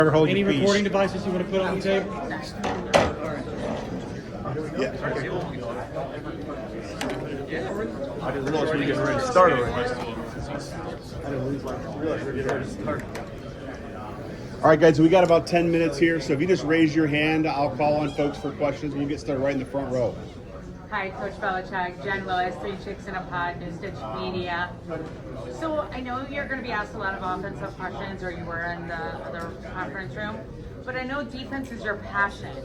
Hold Any your peace. recording devices you want to put on the tape? Yeah. I didn't realize we were getting ready to start already. I didn't realize we were getting ready to start. All right, guys, we got about 10 minutes here, so if you just raise your hand, I'll call on folks for questions. We'll get started right in the front row. Hi, Coach Belichick, Jen Willis, 3 Chicks in a Pod, New Stitch Media. So I know you're going to be asked a lot of offensive questions, or you were in the other conference room, but I know defense is your passion.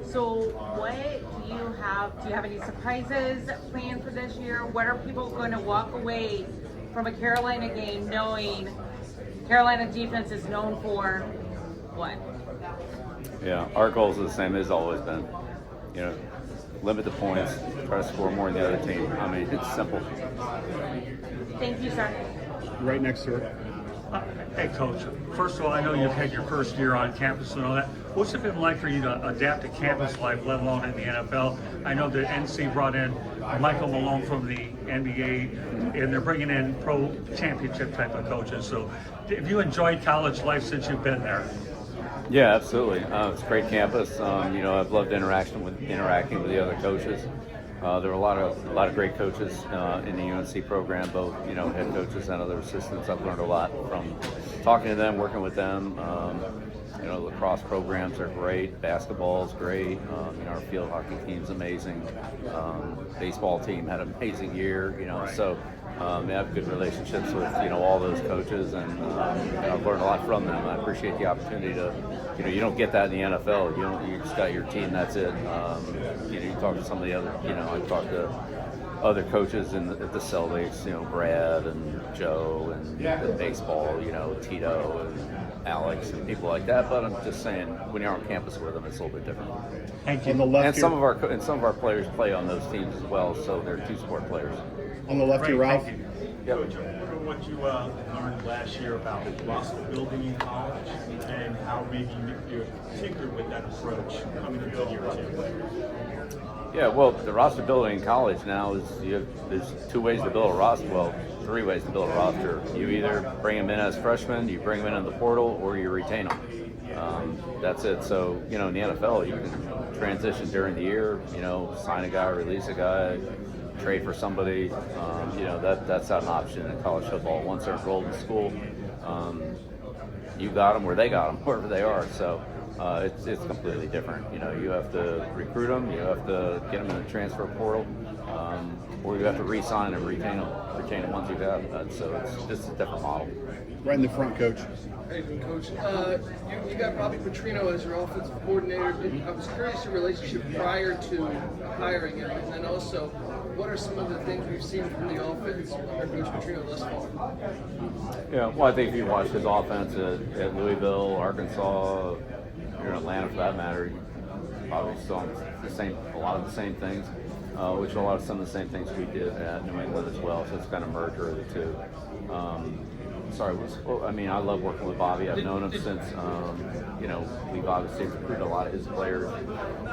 So what do you have? Do you have any surprises planned for this year? What are people going to walk away from a Carolina game knowing Carolina defense is known for what? Yeah, our goals are the same as always been. You know, limit the points, try to score more than the other team. I mean, it's simple. Thank you, sir. Right next to her. Hey, Coach. First of all, I know you've had your first year on campus and all that. What's it been like for you to adapt to campus life, let alone in the NFL? I know that NC brought in Michael Malone from the NBA, and they're bringing in pro championship type of coaches. So have you enjoyed college life since you've been there? Yeah, absolutely. It's a great campus. You know, I've loved interacting with the other coaches. There were a lot of great coaches in the UNC program, both head coaches and other assistants. I've learned a lot from talking to them, working with them. Lacrosse programs are great. Basketball is great. Our field hockey team's amazing. Baseball team had an amazing year. So I have good relationships with all those coaches, and I've learned a lot from them. I appreciate the opportunity to. You don't get that in the NFL. You just got your team. That's it. You talk to some of the other. I talked to other coaches at the Celtics. Brad and Joe and the baseball. Tito and Alex and people like that. But I'm just saying, when you're on campus with them, it's a little bit different. Thank you. On the left and here, some of our players play on those teams as well. So they're two-sport players. on the left here, Ralph. Coach, I wonder what you learned last year about roster building in college and how maybe you tinkered with that approach coming into year 2. Yeah, well, the roster building in college now is there's 2 ways to build a roster. Well, 3 ways to build a roster. You either bring them in as freshmen, you bring them in the portal, or you retain them. That's it. So, in the NFL, you can transition during the year, sign a guy, release a guy, trade for somebody. That's not an option in college football. Once they're enrolled in school, you got them where they got them, wherever they are. So it's completely different. You have to recruit them, you have to get them in the transfer portal, or you have to re-sign and retain them once you have that. So it's just a different model. Right in the front, Coach. Hey, Coach. You got Bobby Petrino as your offensive coordinator. I was curious your relationship prior to hiring him, and then also, what are some of the things we've seen from the offense under Coach Petrino thus far? Yeah, well, I think if you watch his offense at Louisville, Arkansas, or Atlanta for that matter, you probably saw a lot of the same things, which are some of the same things we did at New England as well. So it's kind of a merger of the two. I love working with Bobby. I've known him since, we've obviously recruited a lot of his players,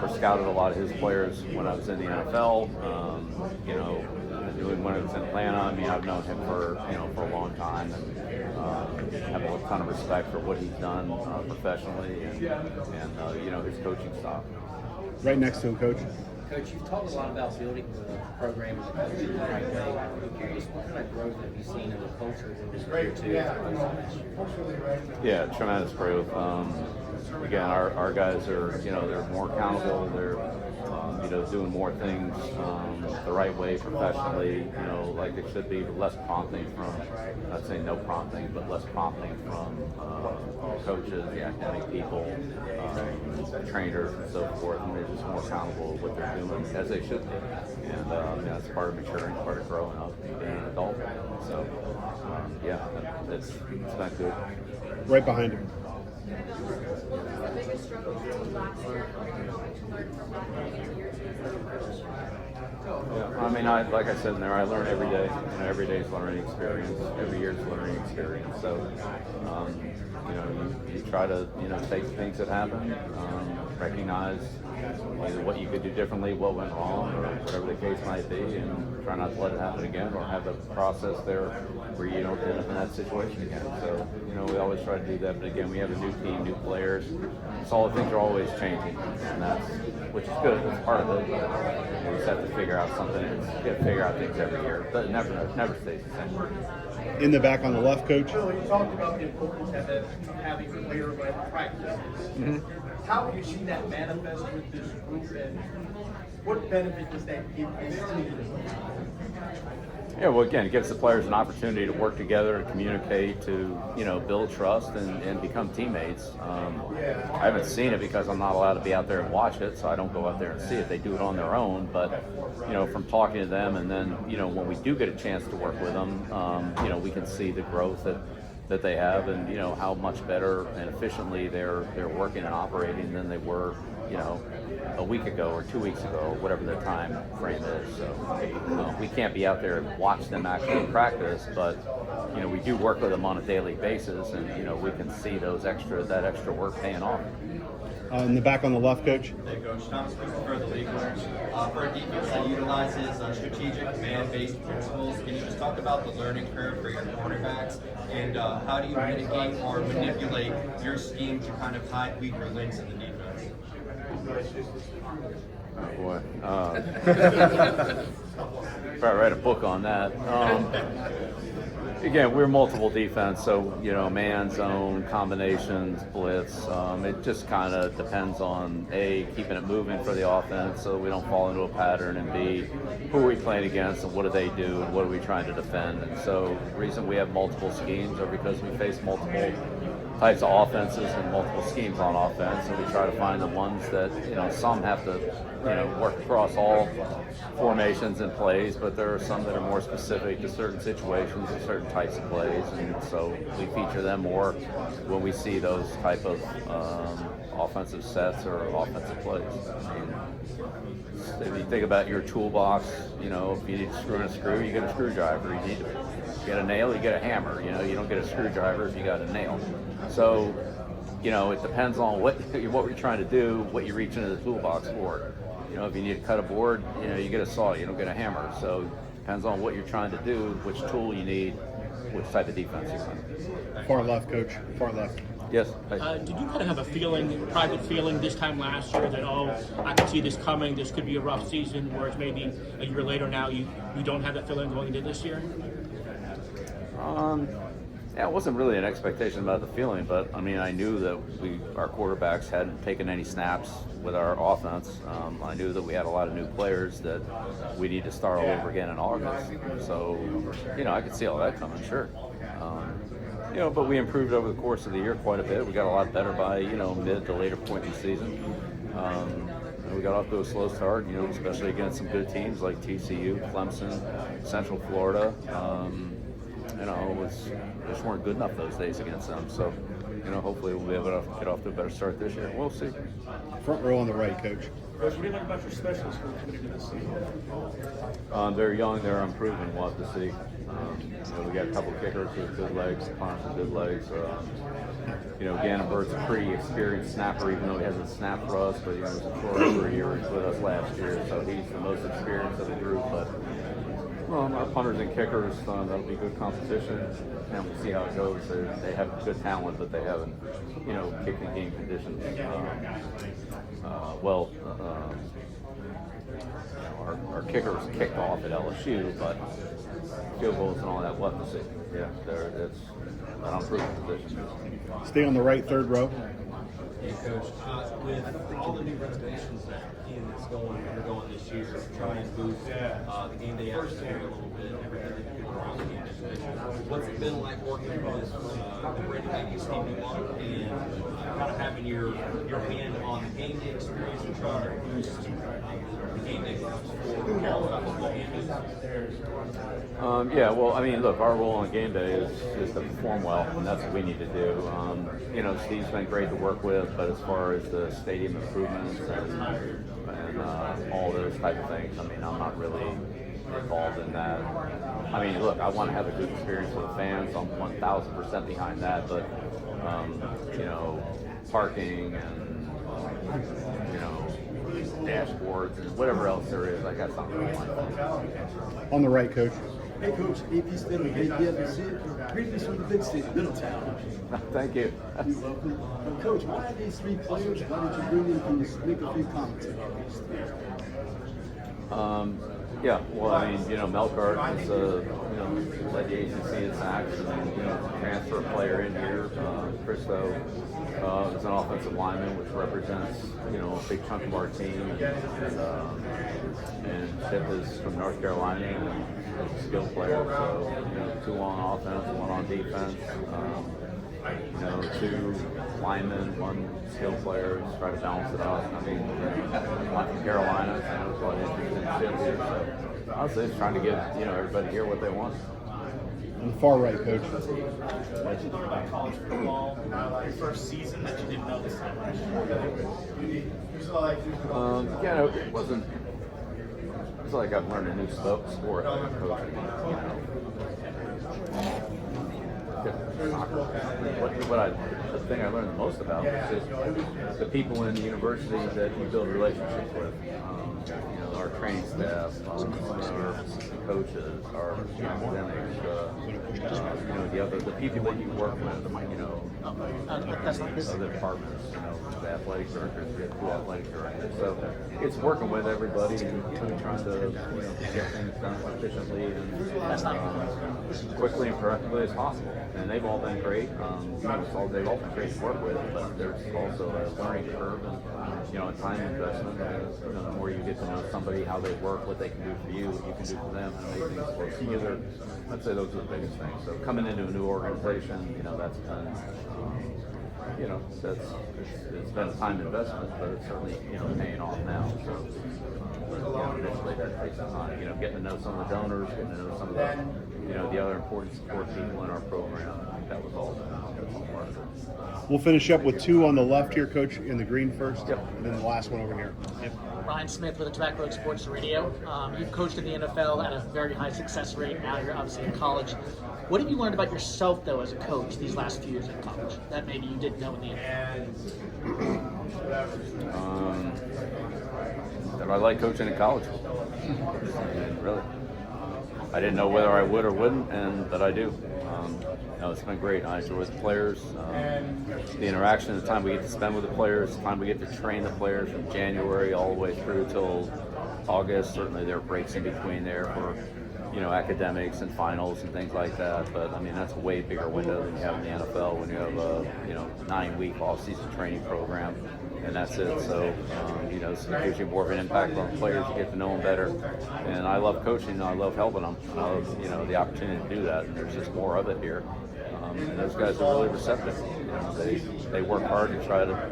or scouted a lot of his players when I was in the NFL. When I was in Atlanta, I've known him for a long time, and have a ton of respect for what he's done professionally and his coaching style. Right next to him, Coach. Coach, you've talked a lot about building the program and the culture the right way. I'm curious, what kind of growth have you seen in the culture in this year 2 as opposed to last year? Yeah, tremendous growth. Again, our guys are, they're more accountable. They're, doing more things the right way professionally, like it should be. Less prompting from, not saying no prompting, but less prompting from coaches, the academic people, trainers, and so forth. And they're just more accountable to what they're doing, as they should be. And that's part of maturing, part of growing up, and being an adult. So, it's been good. Right behind him. The biggest struggle for you last year, what you learned from that going into year 2 as a coach? Yeah, I mean, like I said in there, I learn every day. You know, every day's learning experience. Every year's learning experience. So, you know, you try to, you know, take things that happen, recognize either what you could do differently, what went wrong, or whatever the case might be, and try not to let it happen again, or have a process there where you don't end up in that situation again. So, you know, we always try to do that. But again, we have a new team, new players. So all the things are always changing, and which is good. It's part of it. But you just have to figure out something. You have to figure out things every year. But it never stays the same. In the back on the left, Coach. Bill, you talked about the importance of having player-led practices. How do you see that manifest with this group, and what benefit does that give this team? Yeah, well, again, it gives the players an opportunity to work together, to communicate, to, you know, build trust and become teammates. I haven't seen it because I'm not allowed to be out there and watch it, so I don't go out there and see it. They do it on their own, but, you know, from talking to them, and then, you know, when we do get a chance to work with them, you know, we can see the growth that they have, and, you know, how much better and efficiently they're working and operating than they were, you know, a week ago or 2 weeks ago, or whatever the time frame is. So we can't be out there and watch them actually practice, but, you know, we do work with them on a daily basis, and, you know, we can see that extra work paying off. In the back on the left, Coach. Hey, Coach. Thomas Christopher, the league learns. For a defense that utilizes strategic man-based principles, can you just talk about the learning curve for your quarterbacks, and how do you mitigate or manipulate your scheme to kind of hide weaker links in the defense? Oh boy. Probably write a book on that. Again, we're multiple defense, so, you know, man, zone, combinations, blitz. It just kind of depends on A, keeping it moving for the offense so we don't fall into a pattern, and B, who are we playing against and what do they do and what are we trying to defend. And so the reason we have multiple schemes are because we face multiple types of offenses and multiple schemes on offense, and we try to find the ones that, you know, some have to, you know, work across all formations and plays, but there are some that are more specific to certain situations and certain types of plays, and so we feature them more when we see those type of offensive sets or offensive plays. I mean, if you think about your toolbox, you know, if you need to screw in a screw, you get a screwdriver. You need to get a nail, you get a hammer. You know, you don't get a screwdriver if you got a nail. So, you know, it depends on what we're trying to do, what you reach into the toolbox for. You know, if you need to cut a board, you know, you get a saw, you don't get a hammer. So it depends on what you're trying to do, which tool you need, which type of defense you want. Far left, Coach. Far left. Yes. Did you kind of have a feeling, a private feeling this time last year that, oh, I can see this coming, this could be a rough season, whereas maybe a year later now you don't have that feeling going into this year? Yeah, it wasn't really an expectation about the feeling, but I mean, I knew that our quarterbacks hadn't taken any snaps with our offense. I knew that we had a lot of new players that we need to start all over again in August. So, you know, I could see all that coming, sure. You know, but we improved over the course of the year quite a bit. We got a lot better by, you know, mid to later point in the season. We got off to a slow start, you know, especially against some good teams like TCU, Clemson, Central Florida. You know, just weren't good enough those days against them. So, you know, hopefully we'll be able to get off to a better start this year. We'll see. Front row on the right, Coach. Coach, what do you like about your specialists who are coming into this season? They're young, they're improving. We'll have to see. You know, we got a couple of kickers with good legs, punters with good legs. You know, Gannon-Burt's a pretty experienced snapper, even though he hasn't snapped for us, but he was in Florida for a year. He was with us last year, so he's the most experienced of the group. But our punters and kickers, that'll be good competition, and we'll see how it goes. They have good talent, but they haven't, you know, kicked in game conditions well. Our kickers kicked off at LSU, but field goals and all that, we'll have to see. Yeah, it's an improved position. Stay on the right, third row. Hey, Coach, with all the new renovations that is undergoing this year, try and boost the game day atmosphere a little bit, everything that you do around the game day. What's it been like working with the great lady Steve Newmark and kind of having having your hand on the game day experience and trying to boost the game day for football games? Yeah, well, I mean, look, our role on game day is to perform well, and that's what we need to do. Steve's been great to work with, but as far as the stadium improvements and all those type of things, I mean, I'm not really involved in that. I mean, look, I want to have a good experience with the fans. I'm 1,000% behind that, but parking and dashboards and whatever else there is, I got something on my phone. On the right, Coach. Hey, Coach, AP Stidham, APFC. Greetings from the big city, Middletown. Thank you. You're welcome. Coach, why are these three players? Why did you bring them? Can you make a few comments about these three? Yeah, well, I mean, Melkart is led the ACC in sacks and transfer player in here. Christo is an offensive lineman, which represents a big chunk of our team, and Chip is from North Carolina and is a skill player. So 2 on offense, 1 on defense. 2 linemen, 1 skill player, just try to balance it out. I mean, I'm from Carolina, so there's a lot of interesting shit here. So I was just trying to give everybody here what they want. On the far right, Coach. What did you learn about college football your first season that you didn't know this time last year? It wasn't. It's like I've learned a new sport coaching. The thing I learned the most about is just the people in the university that you build relationships with. Our training staff, our coaches, our academics, the people that you work with, other departments, the athletic directors, we have 2 athletic directors. So it's working with everybody and trying to get things done efficiently and quickly and productively as possible. And they've all been great. They've all been great to work with, but there's also a learning curve and a time investment. The more you get to know somebody, how they work, what they can do for you, what you can do for them, and make things work together. I'd say those are the biggest things. So coming into a new organization, that's been, it's been a time investment, but it's certainly paying off now. So initially that takes some time. Getting to know some of the donors, getting to know some of the the other important support people in our program. I think that was all part of it. We'll finish up with 2 on the left here, Coach, in the green first. Yep. And then the last one over here. Ryan Smith with the Tobacco Road Sports Radio. You've coached in the NFL at a very high success rate. Now you're obviously in college. What have you learned about yourself, though, as a coach these last few years in college that maybe you didn't know in the NFL? That I like coaching in college. Really. I didn't know whether I would or wouldn't, and that I do. It's been great. I enjoy the players, the interaction, the time we get to spend with the players, the time we get to train the players from January all the way through till August. Certainly there are breaks in between there for academics and finals and things like that. But I mean, that's a way bigger window than you have in the NFL when you have a 9-week off-season training program, and that's it. So so it gives you more of an impact on the players. You get to know them better, and I love coaching. I love helping them. I love the opportunity to do that, and there's just more of it here. And those guys are really receptive. They work hard to try to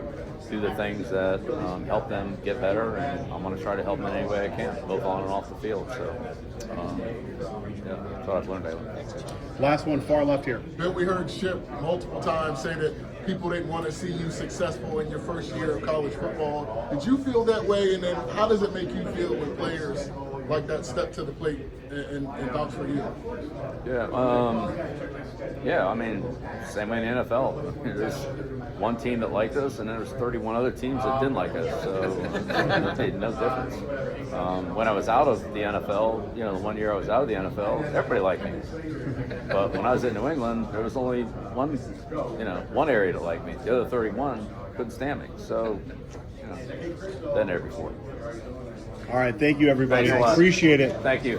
do the things that help them get better, and I'm going to try to help them in any way I can, both on and off the field. So, that's what I've learned. Last one, far left here. Bill, we heard Chip multiple times say that people didn't want to see you successful in your first year of college football. Did you feel that way? And then how does it make you feel when players like that step to the plate and vouch for you? Yeah, I mean, same way in the NFL. There's one team that liked us, and then there's 31 other teams that didn't like us. So it made no difference. When I was out of the NFL, the 1 year I was out of the NFL, everybody liked me. But when I was in New England, there was only one area that liked me. The other 31 couldn't stand me. So, been there before. All right, thank you, everybody. Thanks a lot. Appreciate it. Thank you.